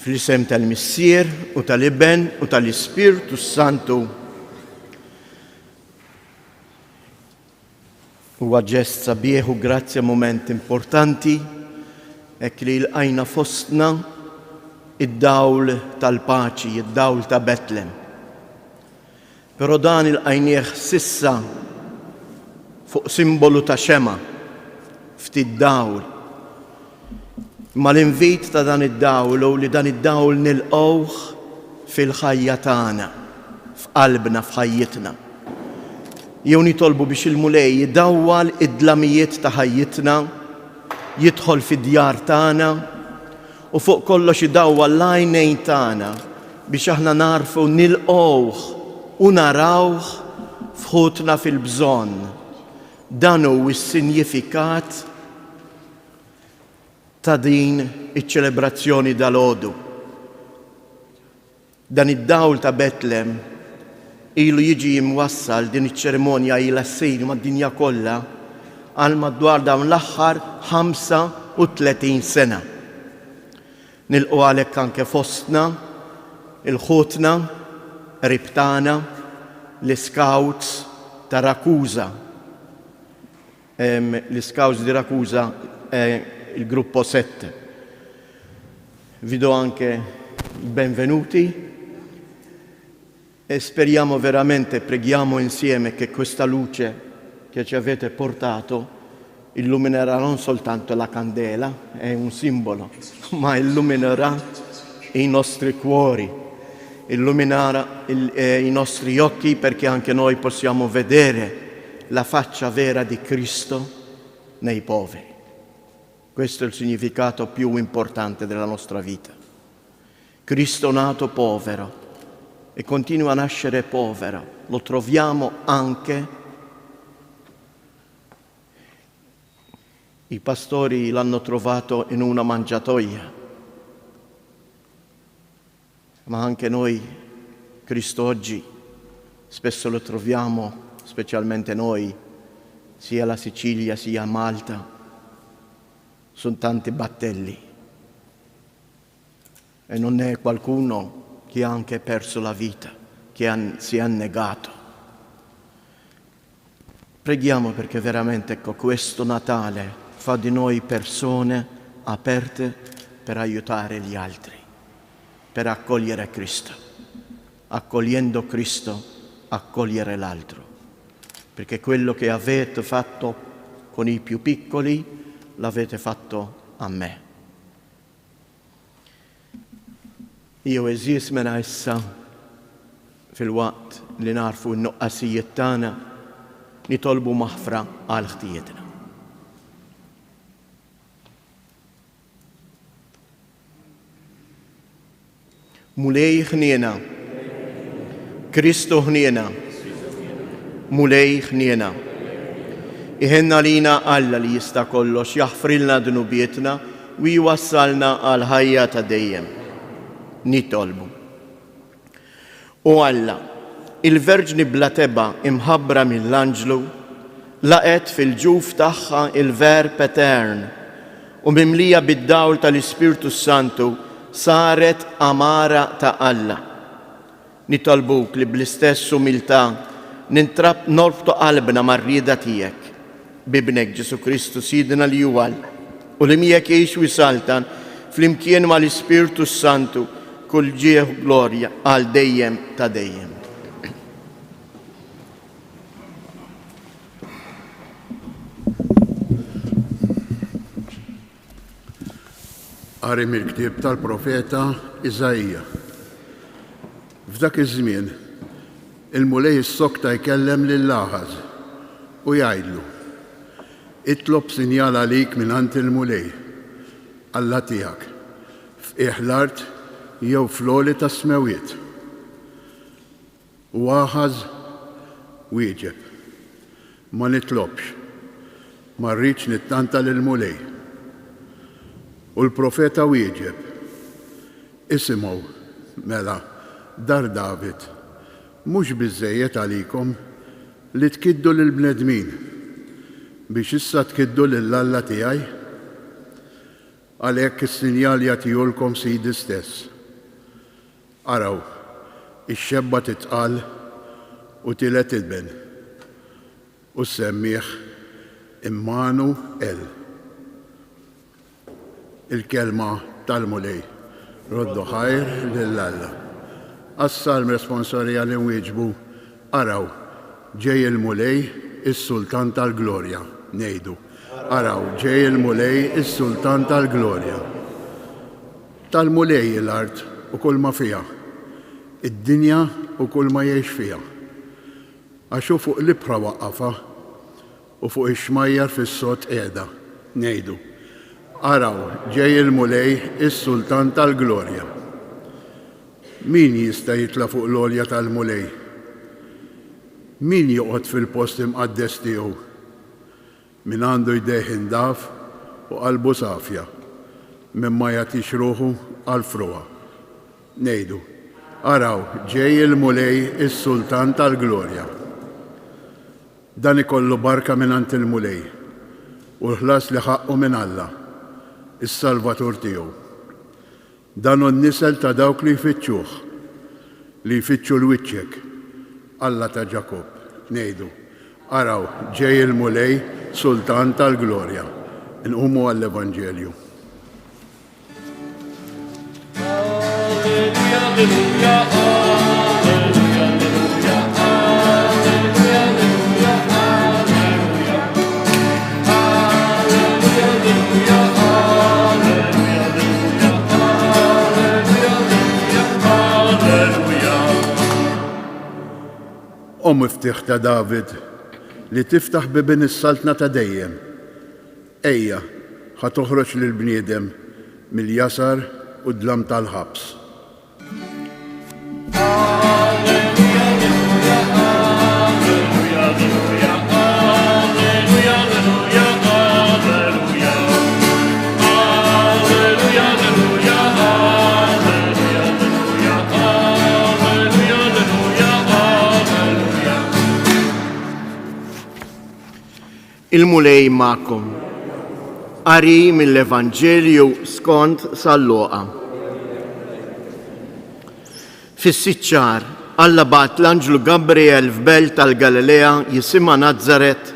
Fl-isem tal-Missier u tal-Iben u tal-Ispirtu Santu. Huwa ġest sabiħ u grazzja moment importanti hekk li lqajna fostna id-dawl tal-paċi, id-dawl ta' Betlem. Però dan il-qajnieh sissa fuq simbolu ta' xema, ftit dawl. Ma l-invit ta' dan id-dawl u li dan id-dawl nilqawh fil-ħajja tagħna, f'qalbna, f'ħajjitna. Jew nitolbu biex il-mulej jidawwal id-dlamijiet ta' ħajjitna, jidħol fid-djar tagħna u fuq kollox idawwal l-għajnejn tagħna biex aħna narfu nilqawh u narawh f'ħutna fil-bżonn. Dan hu s-sinifikat ta' din iċ-ċelebrazzjoni dal-għodu. Dan id-dawl ta' Betlem ilu jiġi jimwassal din iċ-ċerimonja ilha ssir mad-dinja kollha għal madwar dawn l-aħħar 35 sena. Nilqu għalhekk anke fostna il-ħutna, ribtana, l-Scouts ta' Rakuza. L-Scouts di Rakuza il gruppo 7. Vi do anche il benvenuti e speriamo veramente, preghiamo insieme che questa luce che ci avete portato illuminerà non soltanto la candela, è un simbolo, ma illuminerà i nostri cuori, illuminerà i nostri occhi perché anche noi possiamo vedere la faccia vera di Cristo nei poveri. Questo è il significato più importante della nostra vita. Cristo nato povero e continua a nascere povero, lo troviamo anche. I pastori l'hanno trovato in una mangiatoia, ma anche noi, Cristo oggi, spesso lo troviamo, specialmente noi, sia alla Sicilia sia a Malta. Sono tanti battelli e non è qualcuno che ha anche perso la vita, che si è annegato. Preghiamo perché veramente questo Natale fa di noi persone aperte per aiutare gli altri, per accogliere Cristo. Accogliendo Cristo, accogliere l'altro. Perché quello che avete fatto con i più piccoli l'avete fatto a me. Io eżis mena issa fil-waqt li narfu n-nuqqasijiet tagħna nitolbu maħfra għal ħtijietna. Mulej ħniena, Kristu ħniena, mulej ħniena. Iħenna lina Alla li jista' kollox jaħfrilna dnubietna u jwassalna għal ħajja ta' dejjem. Nitolbu. U Alla, il-Verġni bla teba imħabbra mill-Anġlu laqet fil-ġuf tagħha il-Verb Etern u mimlija bid-dawl tal-Ispirtu Santu saret amara ta' Alla. Nitolbuk li bl-istess umiltà norbtu qalbna mar-rieda tiegħek bibnek Ġesu Kristu Sidna li juwal u li miegħek jgħix wisaltan fl-imkien ma l-Ispirtu Santu kull ġieħ glorja għal dejjem ta' dejjem. Qari mill-ktieb tal-profeta Iżajja. F'dak iż-żmien il-mulej is-sokta jkellem lil-Laħaz u jgħidlu: itlob sinjal għalik minant il-mulej, Alla tiegħek, f'qiegħ l-art jew fl-għoli tas-smewiet. U Aħaz wieġeb: ma nitlobx, ma rridx nittanta lill-mulej. U l-profeta wieġeb: isimgħu mela dar David, mhux biżżejjed għalikom li tkiddu lill-bnedmin biex issa tkiddu lill-Alla tiegħi? Għalhekk is-sinjal jagħtihulkom Sidi stess. Araw, ix-xebba titqal u tilet il-ben u semmiħ Immanuel. Il-kelma tal-mulej. Roddu ħajr lill-Alla. Assal responsorja li nwieġbu araw ġej il-mulej is-Sultan tal-Glorja. Nejdu. Araw ġej il-mulej is-Sultan tal-Glorja. Tal-mulej l-art u kull ma fija. Id-dinja u kull ma jgħix fija. Għaxu fuq l-ibħra waqqafa u fuq ix-xmajjar fis-sot qiegħda. Nejdu. Araw ġej il-mulej is-Sultan tal-Glorja. Min jista' jitla fuq l-olja tal-mulej? Min joqgħod fil-post imqaddes tiegħu? Min għandu jdejh indaf u qalbu safja, minn ma jagħtix ruħu għal fruha. Nejdu. Araw ġej il-mulej is-Sultan tal-Glorja. Dan ikollu barka mingħand il-mulej u l-ħlas li ħaqqu minn Alla, is-Salvatur tiegħu. Dan hu n-nisel ta' dawk li jfittxuh, li jfittxu l-wiċċek, Alla ta' Ġakob. Nejdu. Araw ġej il-mulej Sultan tal-Glorja. Inqumu għall-Evanġelju. O miftiħ ta' David li tiftaħ bibin is-saltna ta' dejjem. Ejja, ħa toħroġ lill-bniedem mill-jasar u d-dlam tal-ħabs. Il-mulej ma'kom. Qari mill-Evanġelju skont San-Luqa. Fis-sitt xahar Alla bagħat l-Anġlu Gabriel f'belt tal-Galilea jisimha Nażaret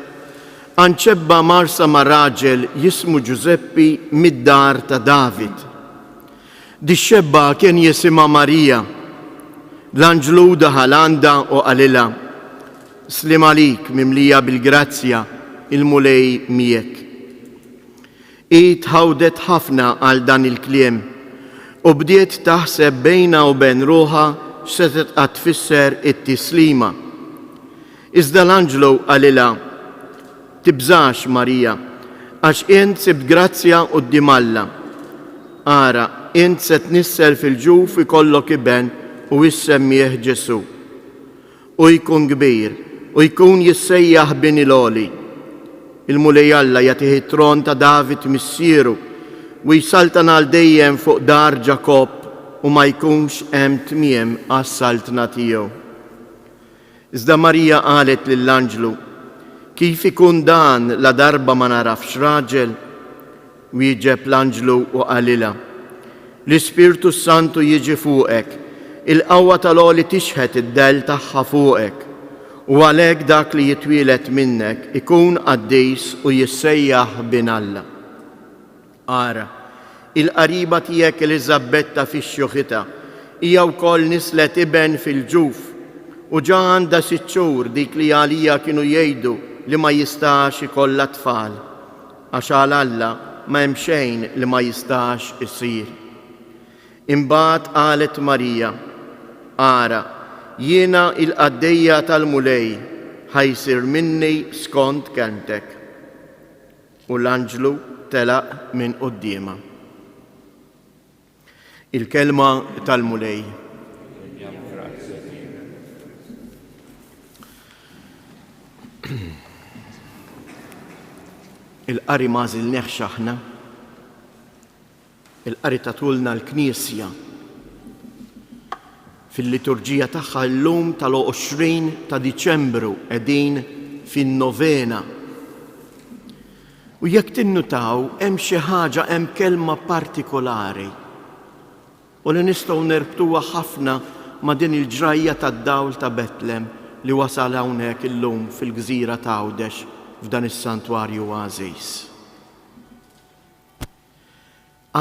anċebba marsa ma' raġel jismu Ġuseppi mid-dar ta' David. Dix-xebba kien jisimha Marija. L-Anġlu daħal għandha u qalilha: Slim għalik mimlija bil-grazzja, il-mulej miegħek. Tħawdet ħafna għal dan il-kliem u bdiet taħseb bejna u bejn ruħha x'se tfisser it-tislima. Iżda l-Anġlu qalilha: Tibżax Marija, għax int sibt grazzja quddiem Alla. Ara, int se tnissel fil-ġuf ikollok iben u issemmih Ġesu. U jkun kbir u jkun jissejjaħ bini l-oli. Il-mulej Alla jagħtih it-tron ta' David missieru u jsaltan għal dejjem fuq dar Ġakob u ma jkunx hemm tmiem għas-saltna tiegħu. Iżda Marija qalet lill-Anġlu: Kif ikun dan la darba ma narafx raġel? Wieġeb l-Anġlu u qalilha: L-Ispirtu Santu jiġi fuqek, il-qawwa tal-għoli tixħet id-del tagħha fuqek, u għalhekk dak li jitwielet minnek ikun qaddis u jissejjaħ bin Alla. Ara, il-qariba tiegħek Eliżabetta fix-xjuħitha hija wkoll nislet iben fil-ġuf u ġa għandha 6 xhur dik li għalija kienu jgħidu li ma jistax ikollha tfal, għax għal Alla ma hemm xejn li ma jistax isir. Imbagħad qalet Marija: Ara, jiena il-qaddejja tal-mulej ħajsir minni skont kelmtek. U l-Anġlu telaq minn qudiemha. Il-kelma tal-mulej. Il-qari ma żilnieħx aħna, il-qari tatulna l-Knisja fil-liturġija tagħha llum tal-20 ta' Diċembru qegħdin fin-novena. U jekk tinnutaw hemm xi ħaġa, hemm kelma partikolari u li nistgħu nerbtuha ħafna ma' din il-ġrajja tad-dawl ta' Betlem li wasal hawnhekk illum fil-gżira ta' Għawdex f'dan is-santwarju għażiż.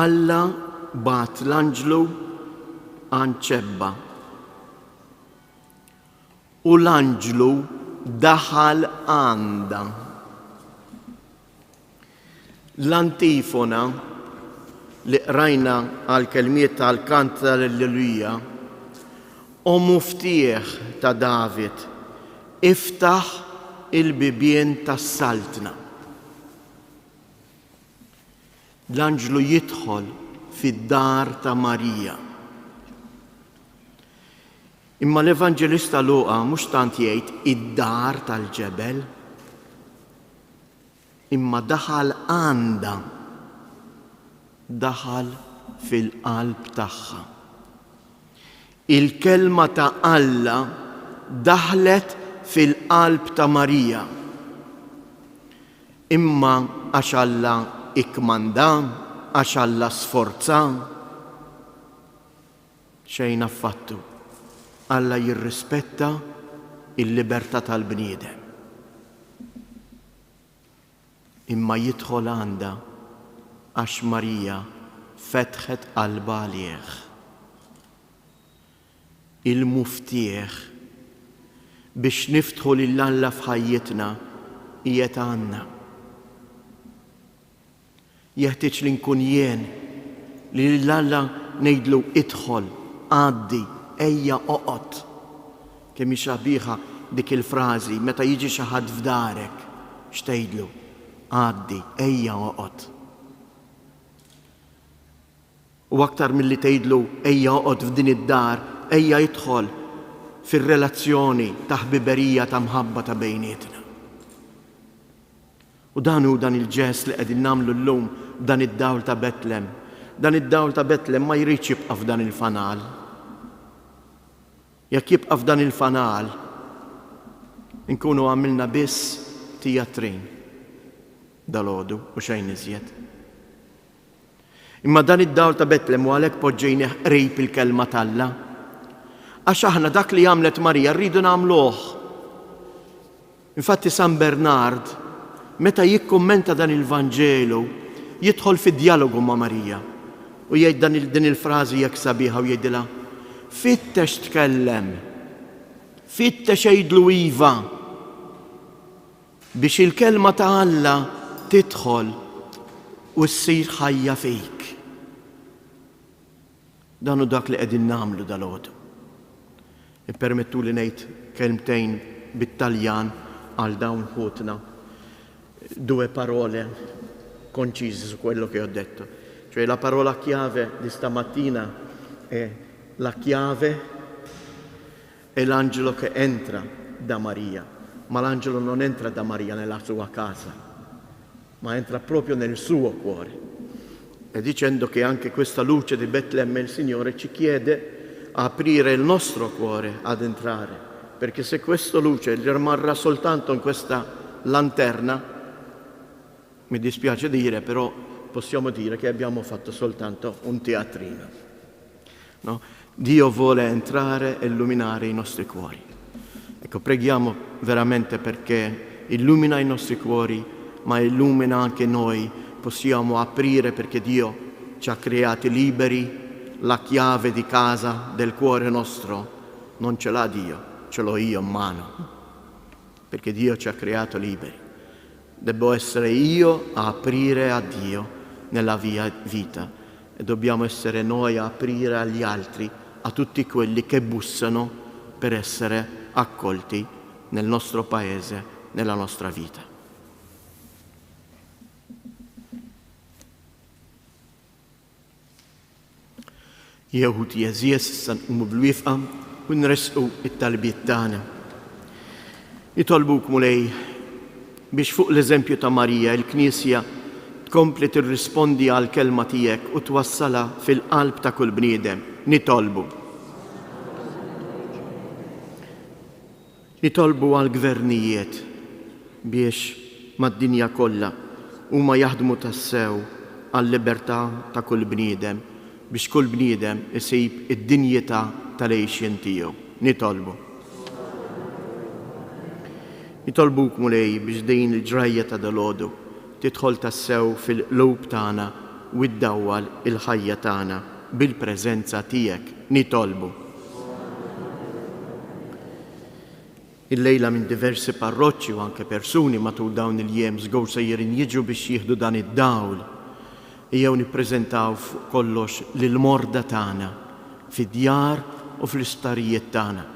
Alla bat l-anġlu Anċebba u l-anġlu daħal għanda. L-antifona li qrajna għal kelmiet tal-kant tal-Alleluja u muftieħ ta' David, iftaħ il-bibien tas-saltna. L-anġlu jidħol fid-dar ta' Marija. Imma l-Evanġelista Luqa mhux tant jgħid id-dar tal-ġebel, imma daħal għanda, daħal fil-qalb tagħha. Il-kelma ta' Alla daħlet fil-qalb ta' Marija. Imma għax Alla ikmanda, għax Alla sforza, xejn affattu. Alla jirrispetta il-libertà tal-bniedem. Imma jidħol għandha għax Marija fetħet qalba għalih. Il-muftieħ biex niftħu lill-Alla f'ħajjitna qiegħed għandna. Jeħtieġ li nkun jien li lill-Alla ngħidlu idħol, għaddi, ejja oqgħod. Kemm hi sabiħa dik il-frażi meta jiġi xi ħadd f'darek x'tgħidlu? Għaddi, ejja oqgħod. U aktar milli tgħidlu ejja oqgħod f'din id-dar, ejja jidħol fir-relazzjoni ta' ħbiberija ta' mħabba ta' bejnietna. U dan hu dan il-ġest li qegħdin nagħmlu llum dan id-dawl ta' Betlem. Dan id-dawl ta' Betlem ma jridx jibqa' f'dan il-fanal. Jekk jibqa' f'dan il-fanal, nkunu għamilna biss tijatrin dal-għodu u xejn iżjed. Imma dan id-dawl ta' Betlem u għalhekk poġġejnieh qrib il-kelma t'Alla. Għax aħna dak li għamlet Marija rridu nagħmluh. Infatti San Bernard, meta jikkummenta dan il-Vanġelu, jidħol fid-dialogu ma' Marija u jgħid din il-frażi jekk sabiħa u jgħidilha: fittex tkellem, fittex jgħidlu iva biex il-kelma ta' Alla tidħol u ssir ħajja fik. Dan hu dak li qegħdin nagħmlu dal-għodu. Ippermettu li ngħid kelmtejn bit-Taljan għal dawn ħutna. Due parole concise su quello che ho detto. Cioè la parola chiave di stamattina è la chiave è l'angelo che entra da Maria, ma l'angelo non entra da Maria nella sua casa, ma entra proprio nel suo cuore. E dicendo che anche questa luce di Betlemme il Signore ci chiede a aprire il nostro cuore ad entrare, perché se questa luce rimarrà soltanto in questa lanterna, mi dispiace dire, però possiamo dire che abbiamo fatto soltanto un teatrino. No? Dio vuole entrare e illuminare i nostri cuori. Ecco, preghiamo veramente perché illumina i nostri cuori, ma illumina anche noi. Possiamo aprire perché Dio ci ha creati liberi, la chiave di casa del cuore nostro non ce l'ha Dio, ce l'ho io in mano, perché Dio ci ha creato liberi. Devo essere io a aprire a Dio nella vita e dobbiamo essere noi a aprire agli altri, a tutti quelli che bussano per essere accolti nel nostro paese, nella nostra vita. Jehud jeżies issa nqumu bil-wifqa u nresqu it-talbiet tagħna. Nitolbuk mulej biex fuq l-eżempju ta' Marija il-Knisja tkompli tirrispondi għal kelma tiegħek u twassala fil-qalb ta' kull bniedem. Nitolbu għal gvernijiet biex mad-dinja kollha huma jaħdmu tassew għal libertà ta' kull bniedem biex kull bniedem isib id-dinjità tal-għejxien tiegħu. Nitolbuk Mulej biex din il-ġrajja ta' dalgħodu tidħol tassew fil-qlub tagħna u ddawwal il-ħajja tagħna bil-preżenza tiegħek. Nitolbu. Il-lejla minn diversi parroċċi u anke persuni matul dawn il-jiem żgur sejjerin jiġu biex jieħdu dan id-dawl. Ejjew nippreżentaw fuq kollox lill-morda tagħna fid-djar u fl-istarijiet tagħna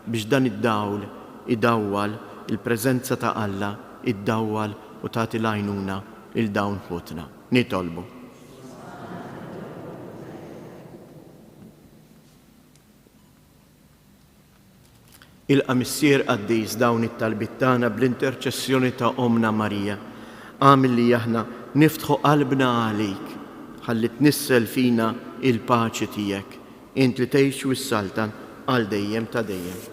biex dan id-dawl idawwal il-preżenza ta' Alla, iddawwal u tagħti l-għajnuna il-dawn ħutna. Nitolbu. Il-qamissier qaddis dawn it-talbit tagħna bl-interċessjoni ta' Omna Marija. Għamil li aħna niftħu qalbna għalik, ħalli tnissel fina il-paċi tiegħek, int li tgħix wis-saltan għal dejjem ta' dejjem.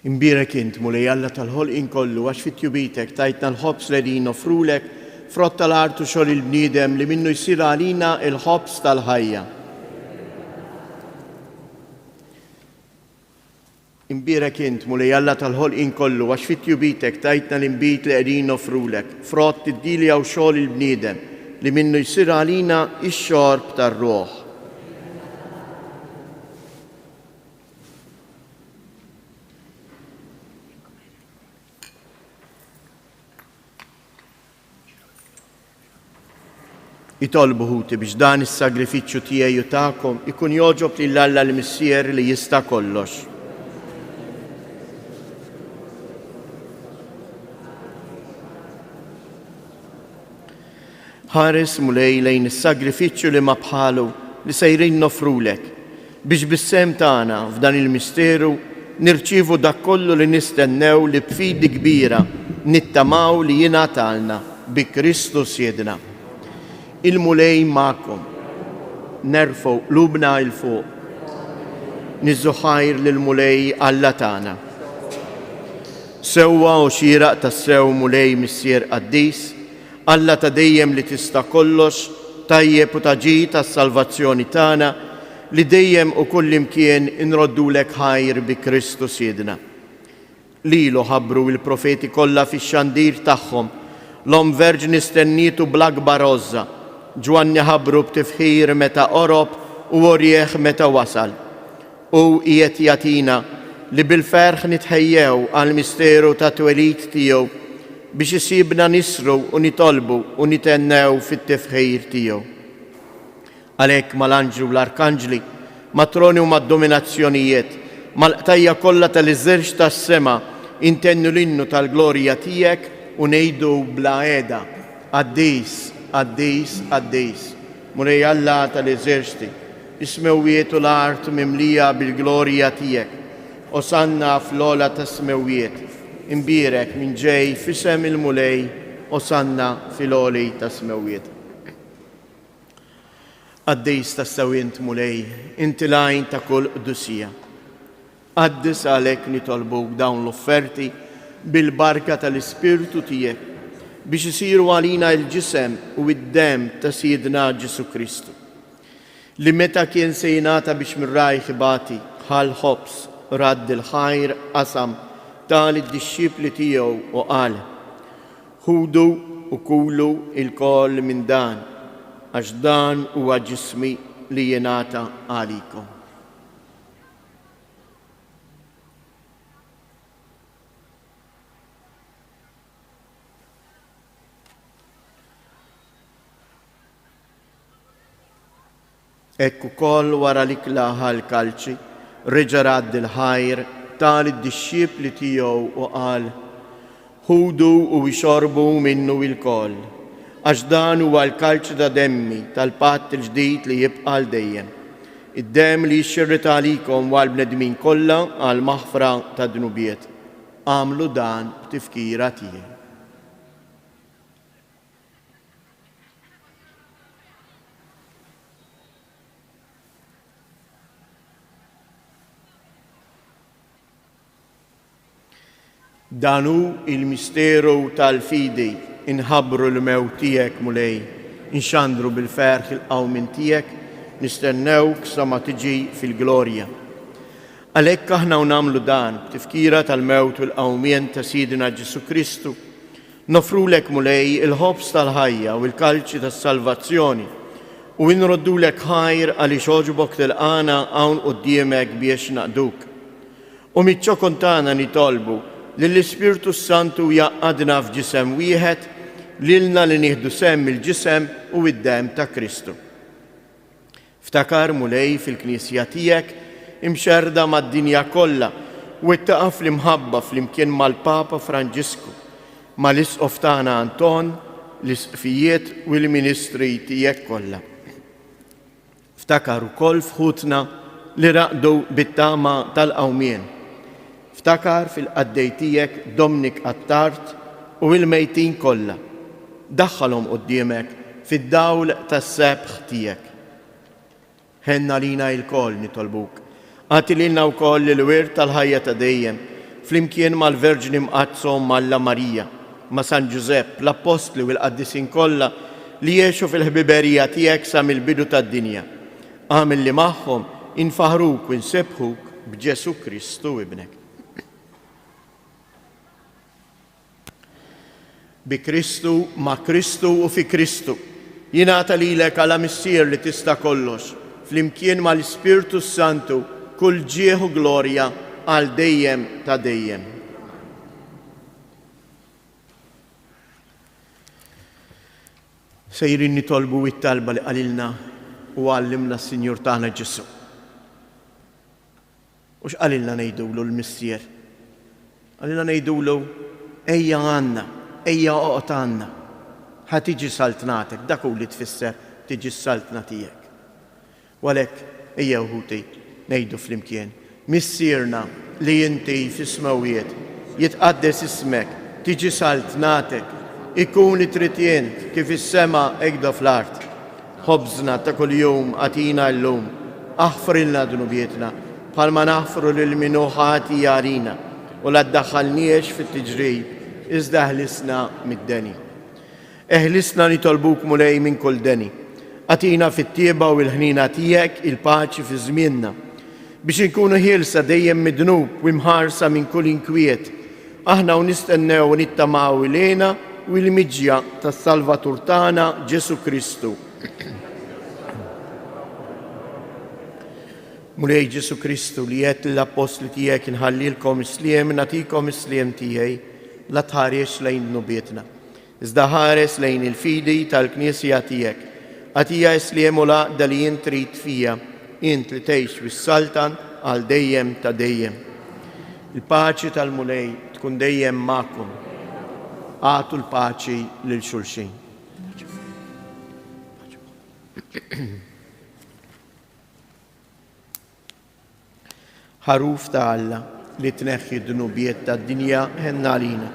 Imbirek int Mulej Alla tal-ħolqien kollu għax fit-tjubitek tajtna l-ħobs li nofrulek frott tal-artu xogħol il-bniedem li minnu jsir għalina il-ħobs tal-ħajja. Imbirek int Mulej Alla tal-ħolqien kollu għax fit-tjubitek tajtna l-inbit li qegħdin nofrulek frott id-dilja u xogħol il-bniedem li minnu jsir għalina ix-xorb tar-ruħ. Jitolbu ħuti biex dan is-sagrifiċċju tiegħi u tagħkom ikun joġob lil Alla l-Missier li jista' kollox. Ħares Mulej lejn is-sagrifiċċju li ma bħalu li sejrin nofrulek biex bis-sem tagħna f'dan il-misteru nirċievu dak kollu li nistennew li b'fidi kbira nittamaw li jingħatalna bi Kristus Jedna. Il-Mulej ma'kom, nerfgħu qlubna il fuq, niżżu ħajr lill-Mulej Alla tagħna. Sewwa u xieraq tas-sew Mulej Missier Qaddis, Alla ta' dejjem li tista' kollox, tajjeb u taġi tas-salvazzjoni tagħna li dejjem u kullimkien inroddulek ħajr bi Kristus Jedna. Lilu ħabbru il-profeti kollha fix-xandir tagħhom, l-Om Verġni stennitu bl-akbar għożża, Ġwanni ħabbru b'tifħir meta qorob u orjeħ meta wasal. U qiegħed jagħtina li bil-ferħ nitħejjew għal misteru ta' twelid tiegħu biex isibna nisru u nitolbu u nitennew fit-tifħir tiegħu. Għalhekk mal-anġlu u l-arkanġli, matroni u mad-dominazzjonijiet, mal-qtajja kollha tal-iżżirġ tas-sema intennu l-innu tal-glorja tiegħek u ngħidu bla qiegħda Qaddis, Qaddis, Qaddis, Mulej Alla tal-eżerċti, is-smewwiet u l-art mimlija bil-glorja tiegħek, Osanna fl-ola tas-smewwiet, imbirek minn ġej f'isem il-Mulej, Osanna fil-oli tas-smewwiet. Qaddis tas-sewwient Mulej, inti lajn ta' kull qdusija. Qaddis għalhekk nitolbuk dawn l-offerti bil-barka tal-Ispirtu tiegħek biex isiru għalina il-ġisem u id-dem ta' Sidna Ġesu Kristu. Li meta kien se jingħata biex mir-rajħ ibati ħal ħobs radd il-ħajr qasam tal-disċipli tiegħu u qal: ħudu u kulu il-koll minn dan, għax dan huwa ġismi li jingħata għalikom. Ekku koll wara li klaħa l-kalċi, reġa radd il-ħajr tal-disċipli tiegħu u qal: ħudu u jxorbu minnu il-koll, għax dan huwa l-kalċ ta' demmi tal-patt il-ġdid li jibqa' l dejjem. Id-dem li jxirrita għalikom għal bnedmin kollha għal maħfra ta' dnubiet. Għamlu dan b'tifkira tiegħi. Danu il-misteru tal-fidi inħabru l-mewt tiegħek mulej, inxandru bil-ferħ il-qawmin tiegħek, nistennewk sa ma tiġi fil-glorja. Għalhekk aħna nagħmlu dan b'tifkira tal-mewt u l-qawmien ta' Sidina Ġesu Kristu, nofrulek mulej il-ħobs tal-ħajja u l-kalċi tas-salvazzjoni u nroddulek ħajr għaliex oġbok tilqana hawn quddiemek biex naqduk. U miċ-ċokon tagħna nitolbu li l-Ispirtu Santu jaqadna f'ġisem wieħed lilna li nieħdu semm il-ġisem u id-dem ta' Kristu. Ftakar mulej fil-Knisja tiegħek imxerda mad-dinja kollha u ittaqaf l-imħabba flimkien mal-Papa Franġisku, mal-Isqof tagħna Anton, l-isqfijiet u l-ministri tiegħek kollha. Ftakar ukoll fħutna li raqdu bit-tama tal-qawmien. Ftakar fil-qaddej tiegħek Dominik Attart u l-mejtin kollha. Daħħalhom quddiemek fid-dawl tas-sebħ tiegħek. Ħenna lina l-koll nitolbuk. Għati lilna wkoll il-wirt tal-ħajja ta' dejjem flimkien mal-Verġni mqazzhom Malla Marija, ma' San Ġusepp, l-Apostli u l-qaddisin kollha li jgħixu fil-ħbiberija tiegħek sa mill-bidu tad-dinja. Għamil li magħhom infaħruk u nsebħuk b'Ġesu Kristu ibnek. Bi Kristu, ma' Kristu u fi Kristu, jingħata lilek għala missier li tista' kollox, flimkien mal-Ispirtu Santu, kull ġieħ u glorja għal dejjem ta' dejjem. Sejrin nitolbu it-talba li qalilna u għallimna s-Sinjur tagħna Ġesu. U x'qalilna ngħidulu l-missier? Qalilna ngħidulu ejja għandna, ejja oqgħod għandna. Ħa tiġi saltnatek, dak hu li tfisser tiġi s-saltna tiegħek. Walek ejja uħuti ngħidu flimkien. Missierna li inti fis-smawiet jitqaddes ismek, tiġi saltnatek, ikun it-tritjent kif is-sema hekk fl-art. Ħobżna ta' kuljum għatina llum, aħfrilna dnubietna bħalma naħfru lil min hu ħati jarina u la ddaħħalniex fit-tiġrib iżda ħlisna mid-deni. Eħlisna nitolbuk mulej minn kull deni. Għatina fit-tieba u l-ħnina tiegħek il-paċi fi żmienna biex inkunu ħielsa dejjem midnub u mħarsa minn kull inkwiet. Aħna u nistennew u nittamaw ilejna u l-miġja tas-Salvatur tagħna Ġesu Kristu. Mulej Ġesu Kristu li qed l-apostli tiegħek inħallilkom isliem nagħtikom isliem tiegħi la tħares lejn nubietna. Iżda ħares lejn il-fidi tal-Knisja tiegħek. Għatija isliem u laqda li jint trid fija, jint li tgħix fis-saltan għal dejjem ta' dejjem. Il-paċi tal-mulej tkun dejjem magħkom. Għatu l-paċi lil xulxin. Ħaruf ta' Alla li tneħħi d-dnubiet tad-dinja ħenna għalina.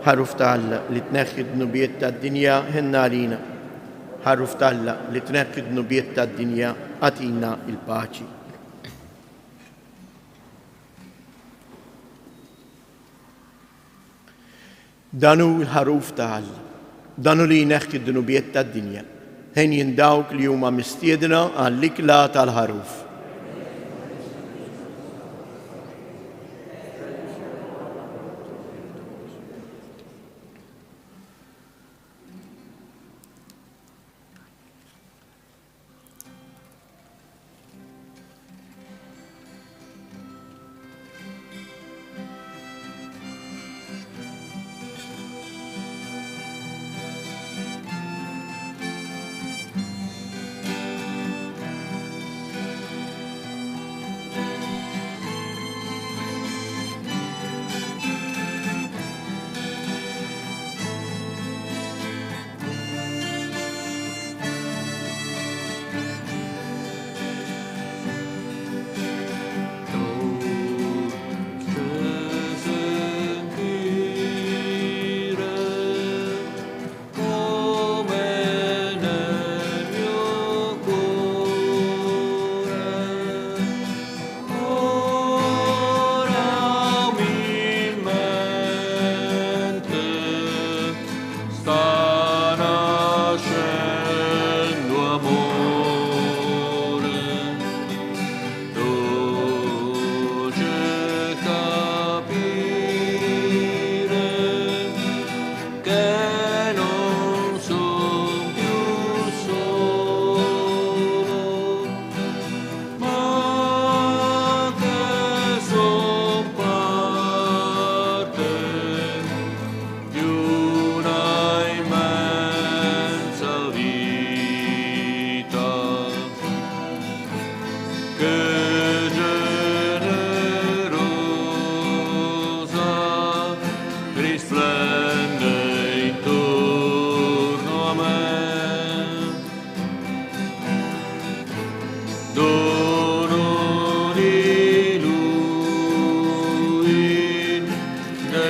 Ħaruf ta' Alla li tneħħi d-dnubiet tad-dinja ħenna għalina. Ħaruf ta' Alla li tneħħi d-dnubiet tad-dinja għatina il-paċi. Danu l-ħaruf ta' Alla, danu li jneħħi d-dnubiet tad-dinja, ħen jindawk li huma mistiedna għall-ikla tal-ħaruf.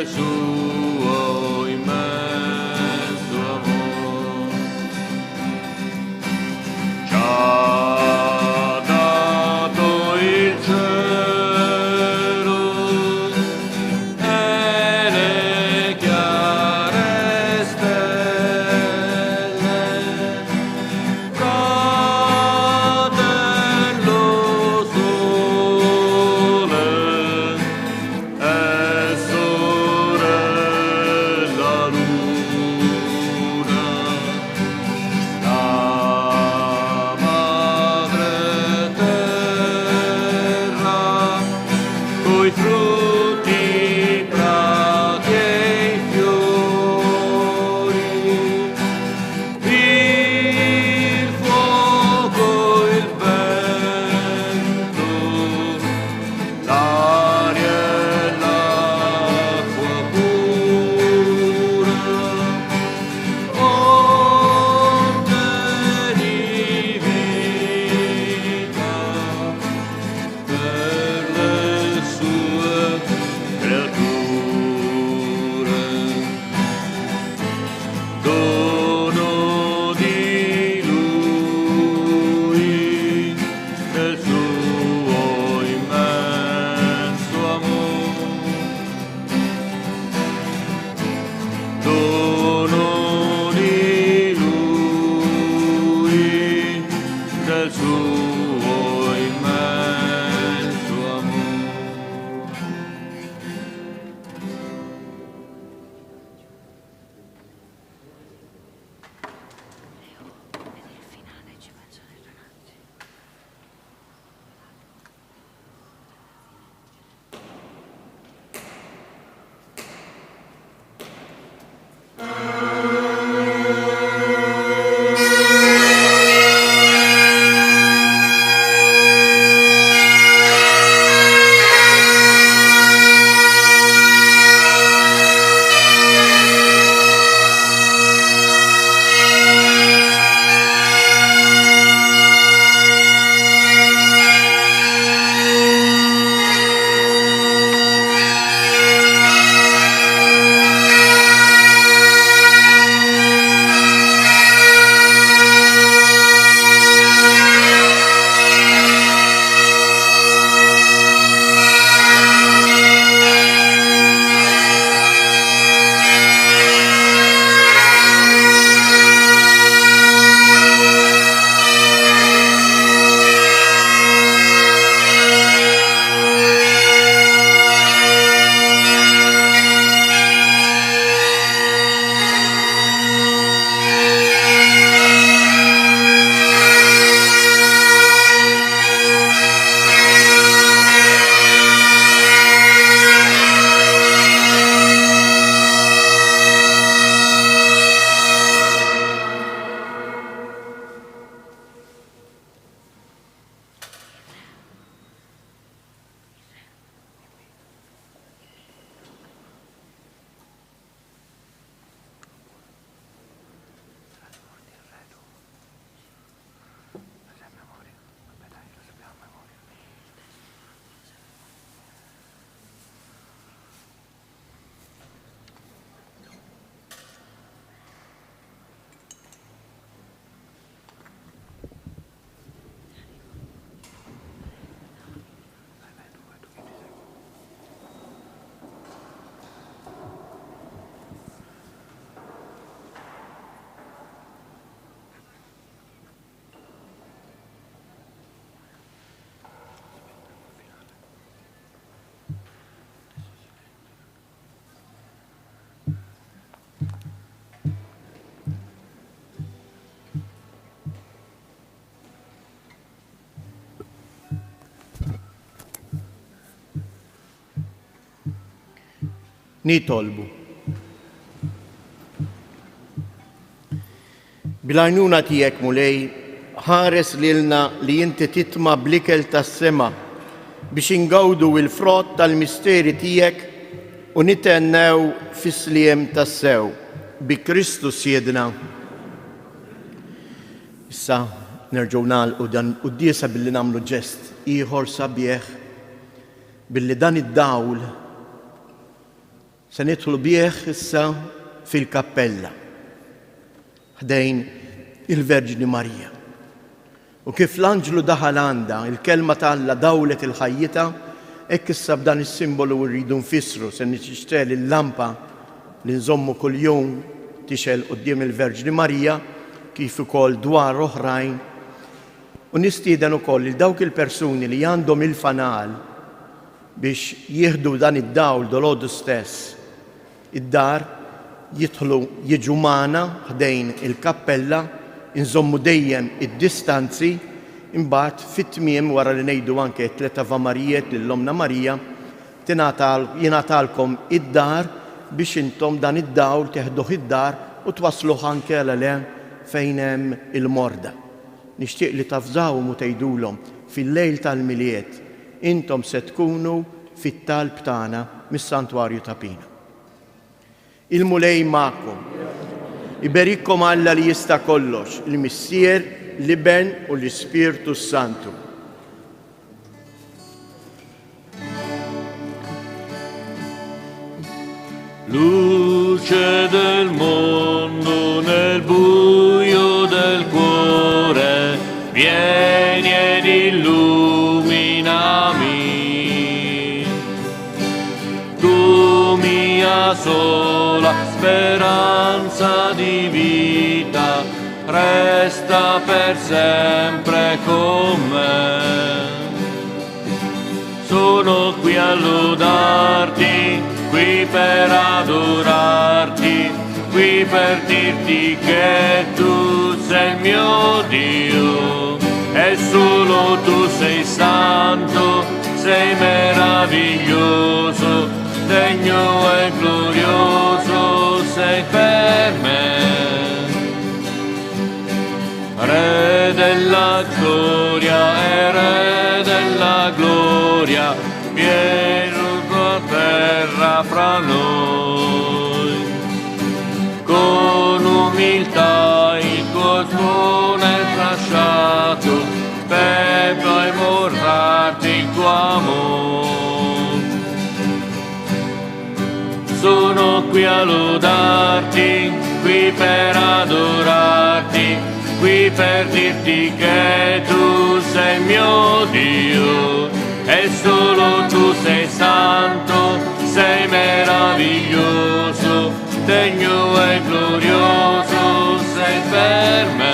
del suo immenso amor. Ci ha dato il cielo e le chiare stelle, fratello sole e sorella luna, la madre terra, coi frutti, prati e i fiori, il fuoco, il vento, l'aria e l'acqua pura, fonte di vita per le sue creature, dono di Lui, del suo immenso amor, dono di Lui, del suo immenso amor. Nitolbu. Bil-għajnuna tiegħek mulej, ħares lilna li inti titma' bl-ikel tas-sema biex ingawdu l-frott tal-misteri tiegħek u nitennew fis-sliem tas-sew bi Kristus Siedna. Issa nerġgħu nagħlqu dan qudiesa billi nagħmlu ġest ieħor sabiħ billi dan id-dawl Se nidħlu bih issa fil-kappella ħdejn il-Verġni Marija. U kif l-anġlu daħal għandha il-kelma tal-Alla dawlet il-ħajjita, hekk issa b'dan is-simbolu rridu nfissru se nixtel il-lampa li nżommu kuljum tixel quddiem il-Verġni Marija kif ukoll dwar oħrajn. U nistieden ukoll il dawk il-persuni li għandhom il-fanal biex jieħdu dan id-dawl dolodu stess id-dar jidħlu jiġu magħna ħdejn il-kappella, inżommu dejjem id-distanzi, imbagħad fit-tmiem wara li ngħidu anke tliet avamarijiet lill-Omna Marija jingħatalkom id-dar biex intom dan id-dawl teħduh id-dar u twasluh anke għal fejn hemm il-morda. Nixtieq li tafżawhom u tgħidulhom fil-lejl tal-miliet intom se tkunu fit-talb tagħna mis-Santwarju ta' Pina. Il-mulej magħkom. Iberikkom Alla li jista' kollox, il-Missier, l-Iben u l-Ispirtu Santu. Luce del mondo nel buio del cuore, vieni ed illuminami. Tu mia sola speranza di vita, resta per sempre con me. Sono qui a lodarti, qui per adorarti, qui per dirti che tu sei il mio Dio, e solo tu sei santo, sei meraviglioso, degno e glorioso sei per me. Re della gloria e Re della gloria, vieni a terra fra noi. Con umiltà il tuo cuore è trasciato, per poi mostrarti il tuo amore. Sono qui a lodarti, qui per adorarti, qui per dirti che tu sei il mio Dio, e solo tu sei santo, sei meraviglioso, degno e glorioso sei per me.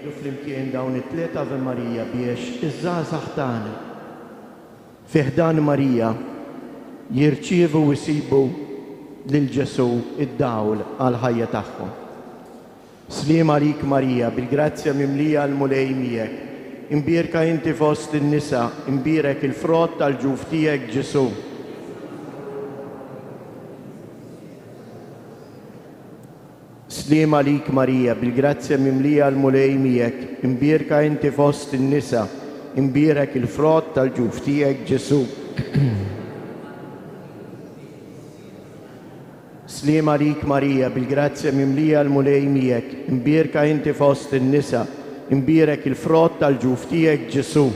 jgħidu flimkien dawn it-tliet Ave Marija biex iż-żgħażagħ tagħna fiħdan Marija jirċievu u jsibu lil Ġesu id-dawl għal ħajja tagħhom. Sliem għalik Marija, bil-grazzja mimlija l-mulej miegħek, imbierka inti fost in-nisa, imbierek il-frott tal-ġuf tiegħek Ġesu. Sliem għalik Marija, bil-grazzja mimlija l-mulej miegħek, imbierka inti fost in-nisa, imbierek il-frott tal-ġuf tiegħek Ġesu. Sliem għalik Marija, bil-grazzja mimlija l-mulej miegħek, imbierka inti fost in-nisa, imbierek il-frott tal-ġuf tiegħek Ġesu.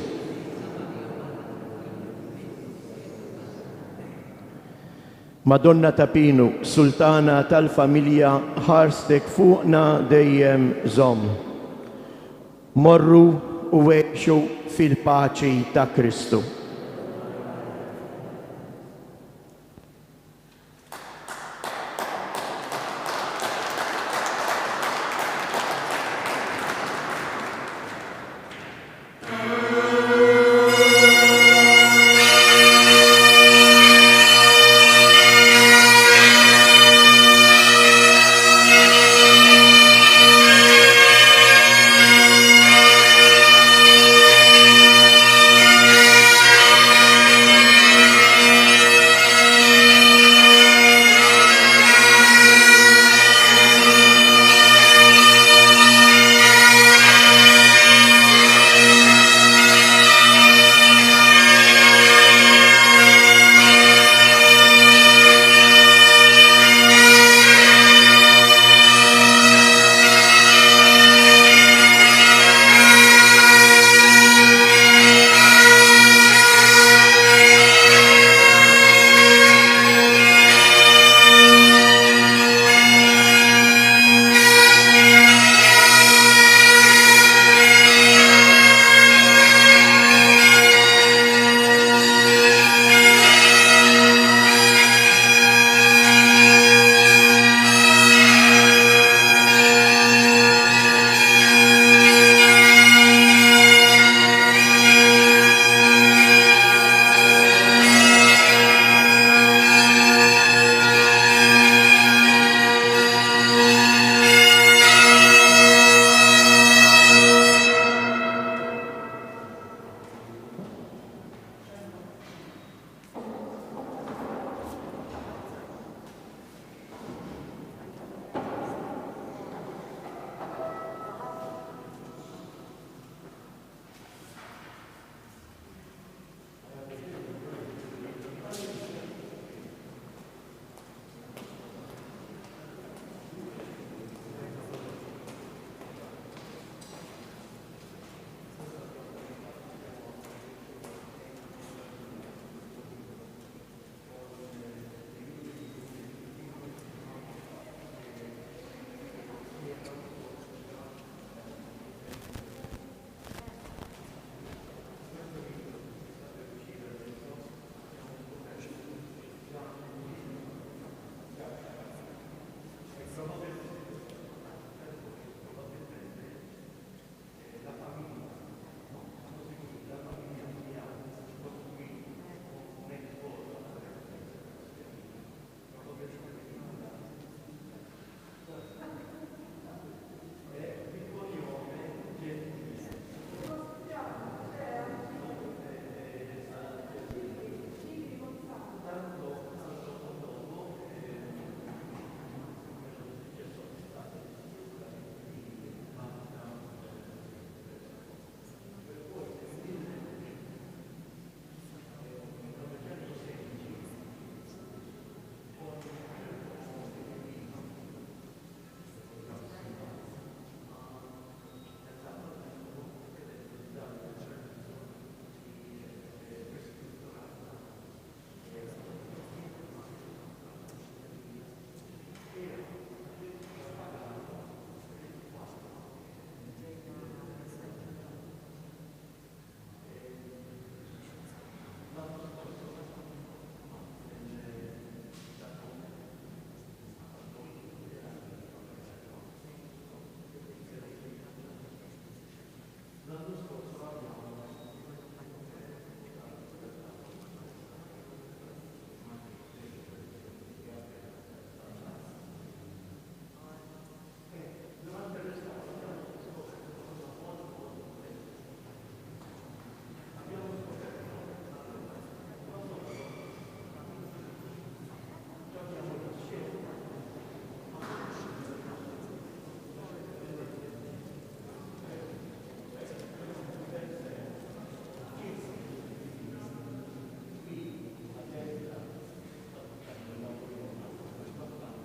Madonna ta' Pinu, Sultana tal-familja, ħarstek fuqna dejjem żomm. Morru u għexu fil-paċi ta' Kristu.